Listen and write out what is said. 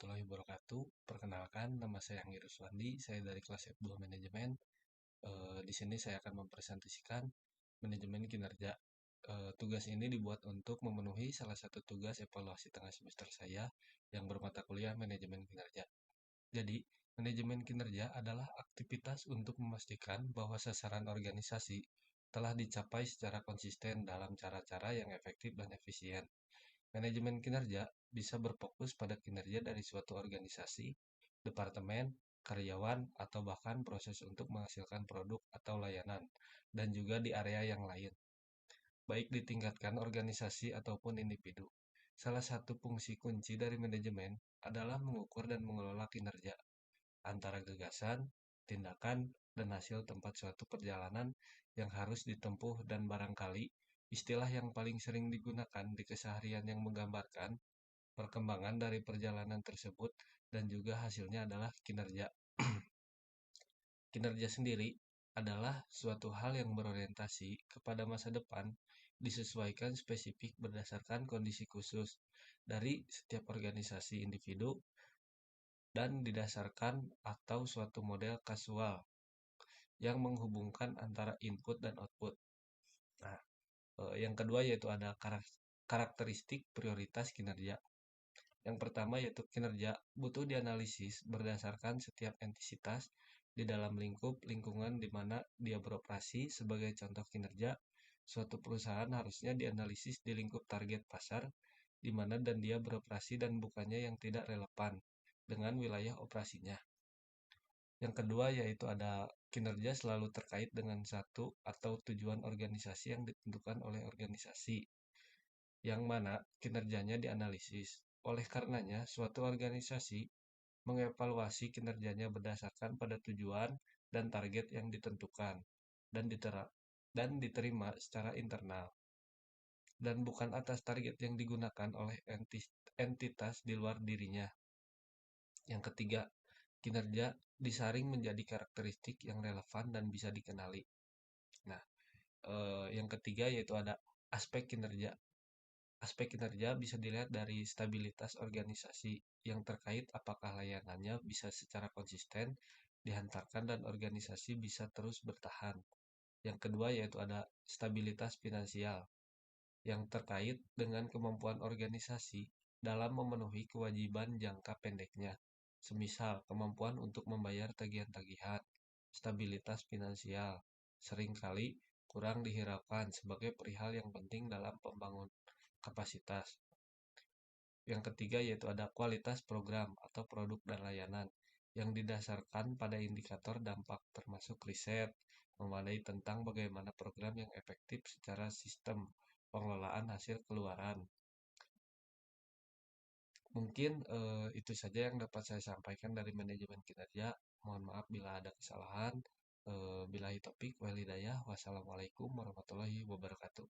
warahmatullahi wabarakatuh. Perkenalkan, nama saya Anggi Ruswandi. Saya dari kelas F2 Manajemen. Di sini saya akan mempresentasikan manajemen kinerja. Tugas ini dibuat untuk memenuhi salah satu tugas evaluasi tengah semester saya yang bermata kuliah manajemen kinerja. Jadi, manajemen kinerja adalah aktivitas untuk memastikan bahwa sasaran organisasi telah dicapai secara konsisten dalam cara-cara yang efektif dan efisien. Manajemen kinerja bisa berfokus pada kinerja dari suatu organisasi, departemen, karyawan, atau bahkan proses untuk menghasilkan produk atau layanan, dan juga di area yang lain, baik ditingkatkan organisasi ataupun individu. Salah satu fungsi kunci dari manajemen adalah mengukur dan mengelola kinerja antara gagasan, tindakan, dan hasil tempat suatu perjalanan yang harus ditempuh dan barangkali istilah yang paling sering digunakan di keseharian yang menggambarkan perkembangan dari perjalanan tersebut dan juga hasilnya adalah kinerja. Kinerja sendiri adalah suatu hal yang berorientasi kepada masa depan, disesuaikan spesifik berdasarkan kondisi khusus dari setiap organisasi individu dan didasarkan atau suatu model kasual yang menghubungkan antara input dan output. Nah, yang kedua yaitu ada karakteristik prioritas kinerja. Yang pertama yaitu kinerja butuh dianalisis berdasarkan setiap entitas di dalam lingkungan di mana dia beroperasi. Sebagai contoh kinerja, suatu perusahaan harusnya dianalisis di lingkup target pasar di mana dan dia beroperasi dan bukannya yang tidak relevan dengan wilayah operasinya. Yang kedua yaitu ada kinerja selalu terkait dengan satu atau tujuan organisasi yang ditentukan oleh organisasi, yang mana kinerjanya dianalisis. Oleh karenanya, suatu organisasi mengevaluasi kinerjanya berdasarkan pada tujuan dan target yang ditentukan dan diterima secara internal dan bukan atas target yang digunakan oleh entitas di luar dirinya. Yang ketiga, kinerja disaring menjadi karakteristik yang relevan dan bisa dikenali. Nah, yang ketiga yaitu ada aspek kinerja. Aspek kinerja bisa dilihat dari stabilitas organisasi yang terkait apakah layanannya bisa secara konsisten dihantarkan dan organisasi bisa terus bertahan. Yang kedua yaitu ada stabilitas finansial yang terkait dengan kemampuan organisasi dalam memenuhi kewajiban jangka pendeknya. Semisal kemampuan untuk membayar tagihan-tagihan. Stabilitas finansial seringkali kurang dihiraukan sebagai perihal yang penting dalam pembangunan kapasitas. Yang ketiga yaitu ada kualitas program atau produk dan layanan yang didasarkan pada indikator dampak termasuk riset memadai tentang bagaimana program yang efektif secara sistem pengelolaan hasil keluaran. Mungkin itu saja yang dapat saya sampaikan dari manajemen kinerja. Mohon maaf bila ada kesalahan. Billahi taufik wal hidayah. Wassalamualaikum warahmatullahi wabarakatuh.